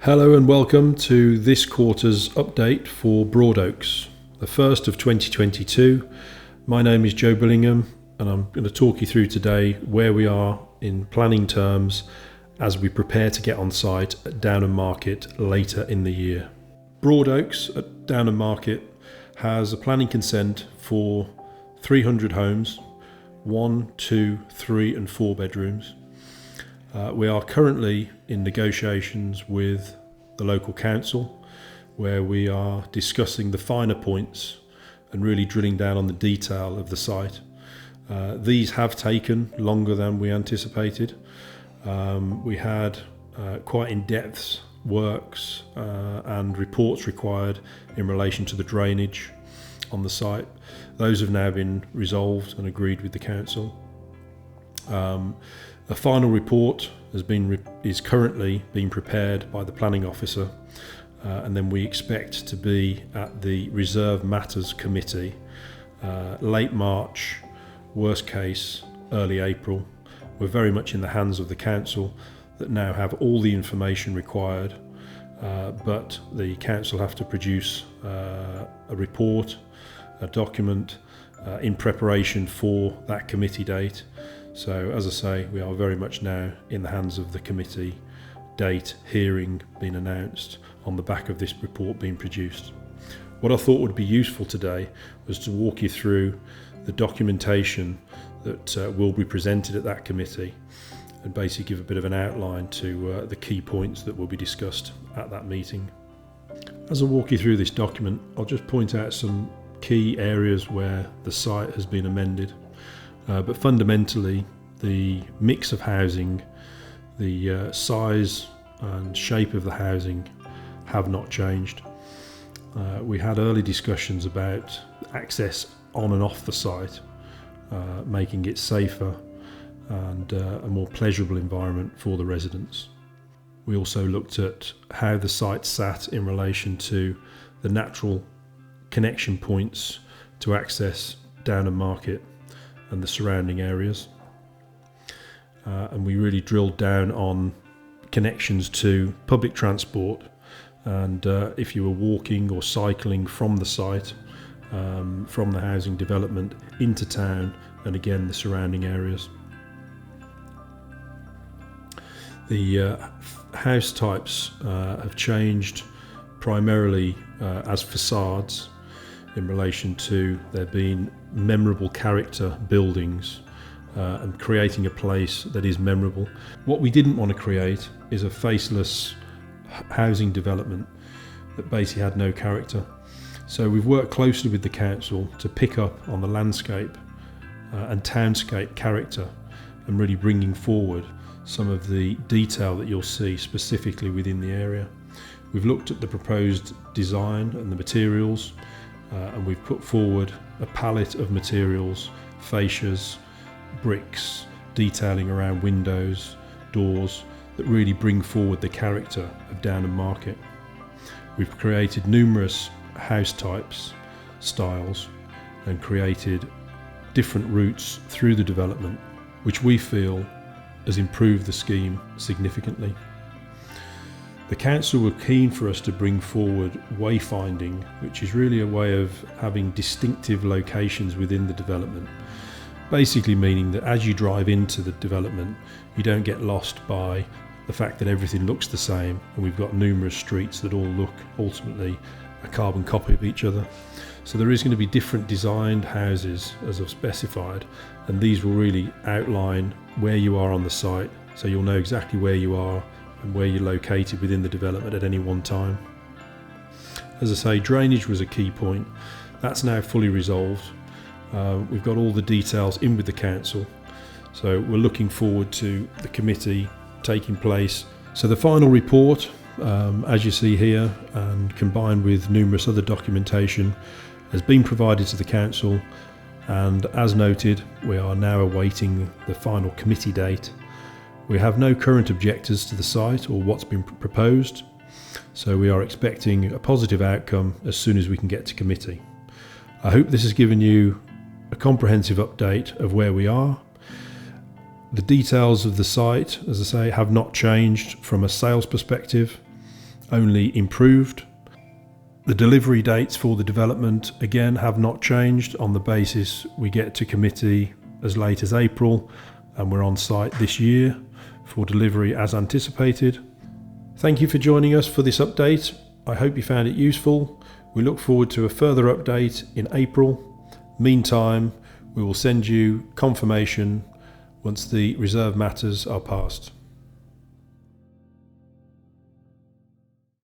Hello and welcome to this quarter's update for Broadoaks, the first of 2022. My name is Joe Billingham and I'm going to talk you through today where we are in planning terms as we prepare to get on site at Downham Market later in the year. Broadoaks at Downham Market has a planning consent for 300 homes, 1, 2, 3 and 4 bedrooms. We are currently in negotiations with the local council where we are discussing the finer points and really drilling down on the detail of the site. These have taken longer than we anticipated. We had quite in-depth works and reports required in relation to the drainage on the site. Those have now been resolved and agreed with the council. A final report is currently being prepared by the planning officer, and then we expect to be at the Reserve Matters Committee late March, worst case early April. We're very much in the hands of the council that now have all the information required, but the council have to produce a report, a document in preparation for that committee date. So as I say, we are very much now in the hands of the committee, date, hearing being announced on the back of this report being produced. What I thought would be useful today was to walk you through the documentation that will be presented at that committee and basically give a bit of an outline to the key points that will be discussed at that meeting. As I walk you through this document, I'll just point out some key areas where the site has been amended. But fundamentally, the mix of housing, the size and shape of the housing have not changed. We had early discussions about access on and off the site, making it safer and a more pleasurable environment for the residents. We also looked at how the site sat in relation to the natural connection points to access Downham Market and the surrounding areas, and we really drilled down on connections to public transport and if you were walking or cycling from the site, from the housing development into town and again the surrounding areas. The house types have changed primarily as facades in relation to there being memorable character buildings and creating a place that is memorable. What we didn't want to create is a faceless housing development that basically had no character. So we've worked closely with the council to pick up on the landscape and townscape character and really bringing forward some of the detail that you'll see specifically within the area. We've looked at the proposed design and the materials, and we've put forward a palette of materials, fascias, bricks, detailing around windows, doors, that really bring forward the character of Downham Market. We've created numerous house types, styles, and created different routes through the development, which we feel has improved the scheme significantly. The council were keen for us to bring forward wayfinding, which is really a way of having distinctive locations within the development. Basically meaning that as you drive into the development, you don't get lost by the fact that everything looks the same and we've got numerous streets that all look ultimately a carbon copy of each other. So there is going to be different designed houses as I've specified, and these will really outline where you are on the site, so you'll know exactly where you are and where you're located within the development at any one time. As I say, drainage was a key point. That's now fully resolved. We've got all the details in with the council, so we're looking forward to the committee taking place. So the final report, as you see here, and combined with numerous other documentation, has been provided to the council, and as noted, we are now awaiting the final committee date. We have no current objectors to the site or what's been proposed, so we are expecting a positive outcome as soon as we can get to committee. I hope this has given you a comprehensive update of where we are. The details of the site, as I say, have not changed from a sales perspective. only improved. The delivery dates for the development again have not changed on the basis we get to committee as late as April, and we're on site this year for delivery as anticipated. Thank you for joining us for this update. I hope you found it useful. We look forward to a further update in April. Meantime, we will send you confirmation once the reserve matters are passed.